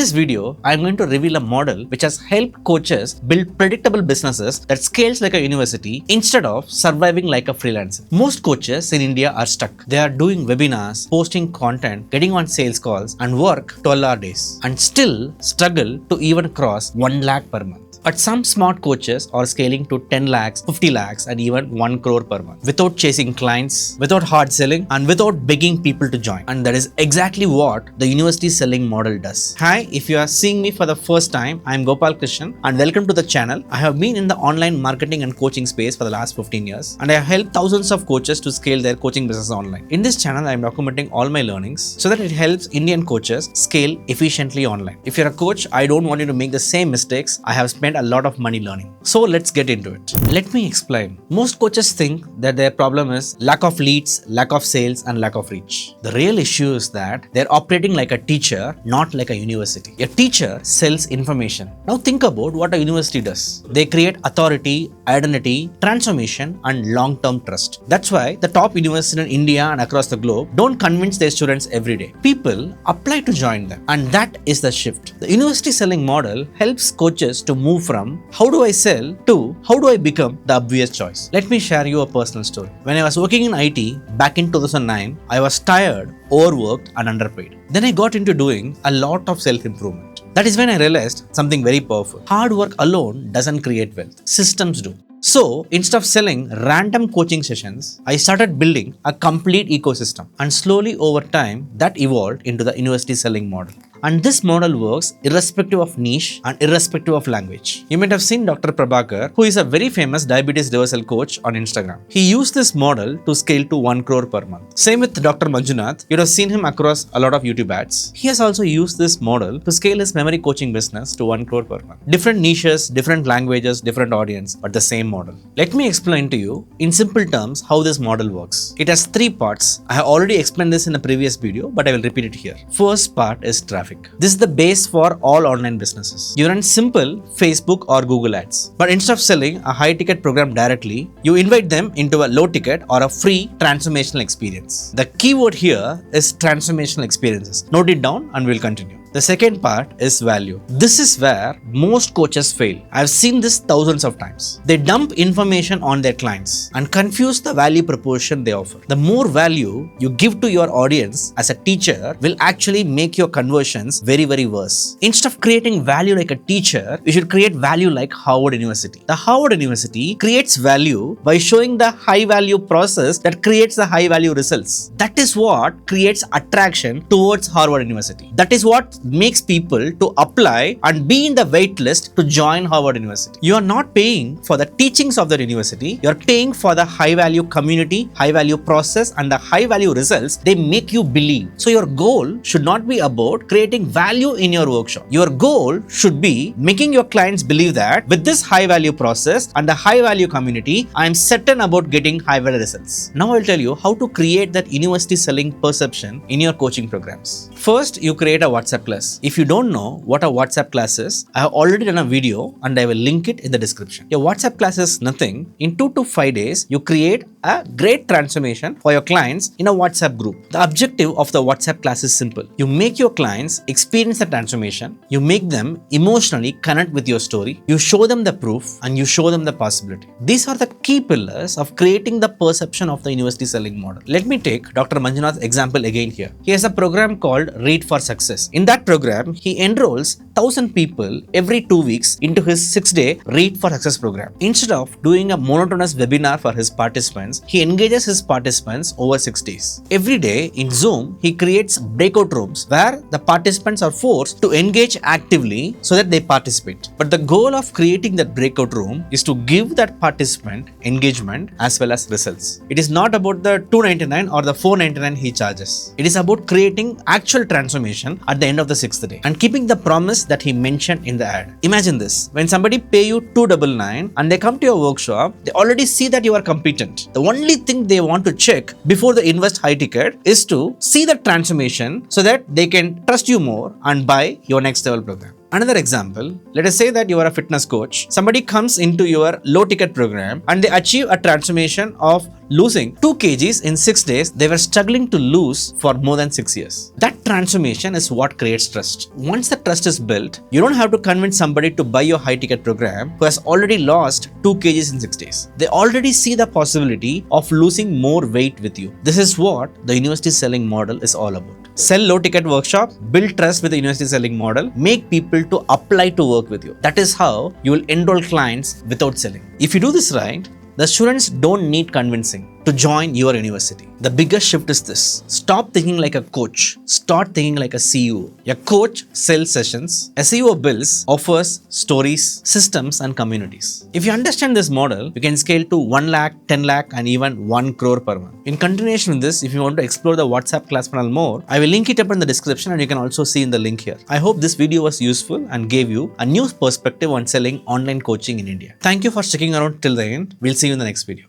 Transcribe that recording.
this video, I am going to reveal a model which has helped coaches build predictable businesses that scales like a university instead of surviving like a freelancer. Most coaches in India are stuck. They are doing webinars, posting content, getting on sales calls and work 12-hour days and still struggle to even cross 1 lakh per month. But some smart coaches are scaling to 10 lakhs, 50 lakhs and even 1 crore per month without chasing clients, without hard selling and without begging people to join. And that is exactly what the university selling model does. Hi, if you are seeing me for the first time, I am Gopal Krishnan and welcome to the channel. I have been in the online marketing and coaching space for the last 15 years and I have helped thousands of coaches to scale their coaching business online. In this channel, I am documenting all my learnings so that it helps Indian coaches scale efficiently online. If you're a coach, I don't want you to make the same mistakes I have spent a lot of money learning. So let's get into it. Let me explain. Most coaches think that their problem is lack of leads, lack of sales and lack of reach. The real issue is that they're operating like a teacher, not like a university. A teacher sells information. Now think about what a university does. They create authority, identity, transformation and long-term trust. That's why the top universities in India and across the globe don't convince their students every day. People apply to join them and that is the shift. The university selling model helps coaches to move from how do I sell to how do I become the obvious choice. Let me share you a personal story. When I was working in IT back in 2009, I was tired, overworked and underpaid. Then I got into doing a lot of self-improvement. That is when I realized something very powerful. Hard work alone doesn't create wealth. Systems do. So instead of selling random coaching sessions, I started building a complete ecosystem and slowly over time that evolved into the university selling model. And this model works irrespective of niche and irrespective of language. You might have seen Dr. Prabhakar, who is a very famous diabetes reversal coach on Instagram. He used this model to scale to 1 crore per month. Same with Dr. Manjunath. You'd have seen him across a lot of YouTube ads. He has also used this model to scale his memory coaching business to 1 crore per month. Different niches, different languages, different audience, but the same model. Let me explain to you in simple terms how this model works. It has 3 parts. I have already explained this in a previous video, but I will repeat it here. First part is traffic. This is the base for all online businesses. You run simple Facebook or Google ads. But instead of selling a high ticket program directly, you invite them into a low ticket or a free transformational experience. The keyword here is transformational experiences. Note it down and we'll continue. The second part is value. This is where most coaches fail. I've seen this thousands of times. They dump information on their clients and confuse the value proposition they offer. The more value you give to your audience as a teacher will actually make your conversions very worse. Instead of creating value like a teacher, you should create value like Harvard University. The Harvard University creates value by showing the high value process that creates the high value results. That is what creates attraction towards Harvard University. That is what makes people to apply and be in the wait list to join Harvard University. You are not paying for the teachings of the university, you are paying for the high value community, high value process and the high value results they make you believe. So your goal should not be about creating value in your workshop. Your goal should be making your clients believe that with this high value process and the high value community, I am certain about getting high value results. Now I'll tell you how to create that university selling perception in your coaching programs. First, you create a WhatsApp class. If you don't know what a WhatsApp class is, I have already done a video and I will link it in the description. Your WhatsApp class is nothing. In 2 to 5 days, you create a great transformation for your clients in a WhatsApp group. The objective of the WhatsApp class is simple. You make your clients experience the transformation. You make them emotionally connect with your story. You show them the proof and you show them the possibility. These are the key pillars of creating the perception of the university selling model. Let me take Dr. Manjunath's example again here. He has a program called Read for Success. In that program, he enrolls 1,000 people every 2 weeks into his 6-day Read for Success program. Instead of doing a monotonous webinar for his participants, he engages his participants over 6 days. Every day in Zoom, he creates breakout rooms where the participants are forced to engage actively so that they participate. But the goal of creating that breakout room is to give that participant engagement as well as results. It is not about the $299 or the $499 he charges. It is about creating actual transformation at the end of the 6th day and keeping the promise that he mentioned in the ad. Imagine this, when somebody pay you $299 and they come to your workshop, they already see that you are competent. The only thing they want to check before they invest high ticket is to see the transformation so that they can trust you more and buy your next level program. Another example, let us say that you are a fitness coach. Somebody comes into your low ticket program and they achieve a transformation of losing 2 kgs in 6 days they were struggling to lose for more than 6 years. That transformation is what creates trust. Once the trust is built, you don't have to convince somebody to buy your high ticket program who has already lost 2 kgs in 6 days. They already see the possibility of losing more weight with you. This is what the university selling model is all about. Sell low ticket workshop, build trust with the university selling model, make people to apply to work with you. That is how you will enroll clients without selling. If you do this right, the students don't need convincing to join your university. The biggest shift is this. Stop thinking like a coach. Start thinking like a CEO. A coach sells sessions. A CEO builds, offers stories, systems and communities. If you understand this model, you can scale to 1 lakh, 10 lakh and even 1 crore per month. In continuation with this, if you want to explore the WhatsApp class panel more, I will link it up in the description and you can also see in the link here. I hope this video was useful and gave you a new perspective on selling online coaching in India. Thank you for sticking around till the end. We'll see you in the next video.